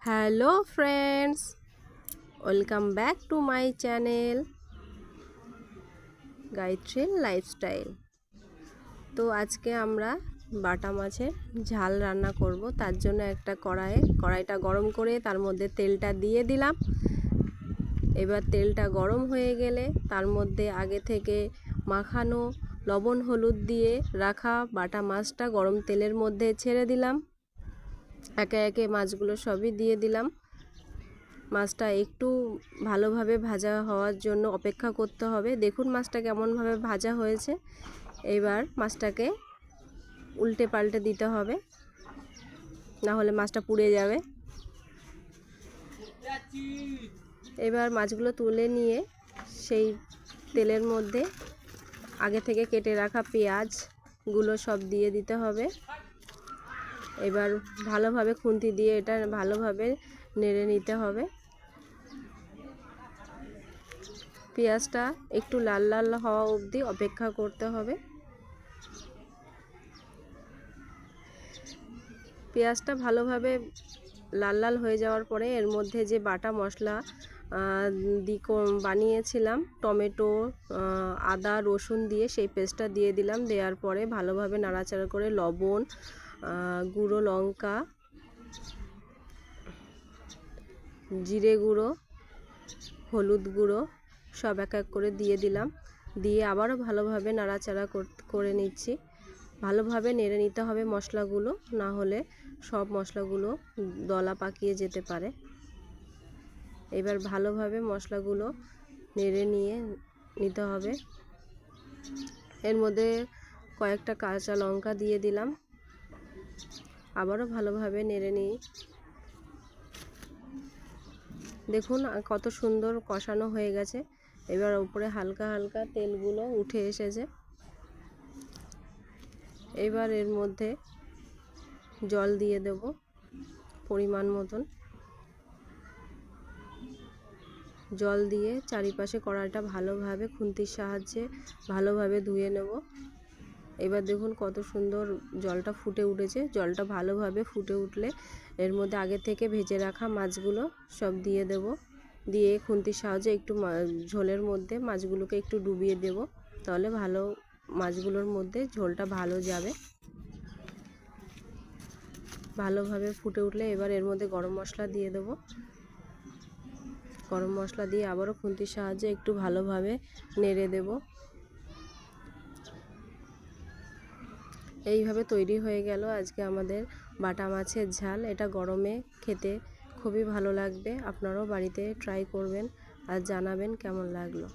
Hello friends, welcome back to my channel Gayatri lifestyle. তো আজকে আমরা বাটা মাছের ঝাল রান্না করব। তার জন্য একটা কড়াইটা গরম করে তার মধ্যে তেলটা দিয়ে দিলাম। এবার তেলটা গরম হয়ে গেলে তার মধ্যে আগে থেকে মাখানো লবণ হলুদ দিয়ে রাখা বাটা মাছটা গরম তেলের মধ্যে ছেড়ে দিলাম। একে একে মাছগুলো সবই দিয়ে দিলাম। মাছটা একটু ভালোভাবে ভাজা হওয়ার জন্য অপেক্ষা করতে হবে। দেখুন মাছটা কেমনভাবে ভাজা হয়েছে। এবার মাছটাকে উল্টে পাল্টে দিতে হবে, না হলে মাছটা পুড়ে যাবে। এবার মাছগুলো তুলে নিয়ে সেই তেলের মধ্যে আগে থেকে কেটে রাখা পেঁয়াজগুলো সব দিয়ে দিতে হবে। এবার ভালোভাবে খুন্তি দিয়ে এটা ভালোভাবে নেড়ে নিতে হবে। পেঁয়াজটা একটু লাল লাল হওয়া অবধি অপেক্ষা করতে হবে। পেঁয়াজটা ভালোভাবে লাল লাল হয়ে যাওয়ার পরে এর মধ্যে যে বাটা মশলা বানিয়েছিলাম টমেটো আদা রসুন দিয়ে সেই পেস্টটা দিয়ে দিলাম। দেওয়ার পরে ভালোভাবে নাড়াচাড়া করে লবণ গুঁড়ো লঙ্কা জিরে গুঁড়ো হলুদ গুঁড়ো সব এক এক করে দিয়ে দিলাম। দিয়ে আবারও ভালোভাবে নাড়াচাড়া করে নিচ্ছি। ভালোভাবে নেড়ে নিতে হবে মশলাগুলো, না হলে সব মশলাগুলো দলা পাকিয়ে যেতে পারে। এবার ভালোভাবে মশলাগুলো নেড়ে নিতে হবে। এর মধ্যে কয়েকটা কাঁচা লঙ্কা দিয়ে দিলাম। আবারও ভালোভাবে নেড়ে নিই। দেখুন কত সুন্দর কষানো হয়ে গেছে। এবার উপরে হালকা হালকা তেলগুলো উঠে এসেছে। এবার এর মধ্যে জল দিয়ে দেব পরিমাণ মতন। জল দিয়ে চারিপাশে কড়াইটা ভালোভাবে খুন্তির সাহায্যে ভালোভাবে ধুয়ে নেব। এবার দেখুন কত সুন্দর জলটা ফুটে উঠেছে। জলটা ভালোভাবে ফুটে উঠলে এর মধ্যে আগে থেকে ভেজে রাখা মাছগুলো সব দিয়ে দেব। দিয়ে খুন্তির সাহায্যে একটু ঝোলের মধ্যে মাছগুলোকে একটু ডুবিয়ে দেব, তাহলে মাছগুলোর মধ্যে ঝোলটা ভালো যাবে। ভালোভাবে ফুটে উঠলে এবার এর মধ্যে গরম মশলা দিয়ে দেব। গরম মশলা দিয়ে আবারও খুন্তির সাহায্যে একটু ভালোভাবে নেড়ে দেব। এইভাবে তৈরি হয়ে গেল আজকে আমাদের বাটা মাছের ঝাল। এটা গরমে খেতে খুবই ভালো লাগবে। আপনারাও বাড়িতে ট্রাই করবেন আর জানাবেন কেমন লাগলো।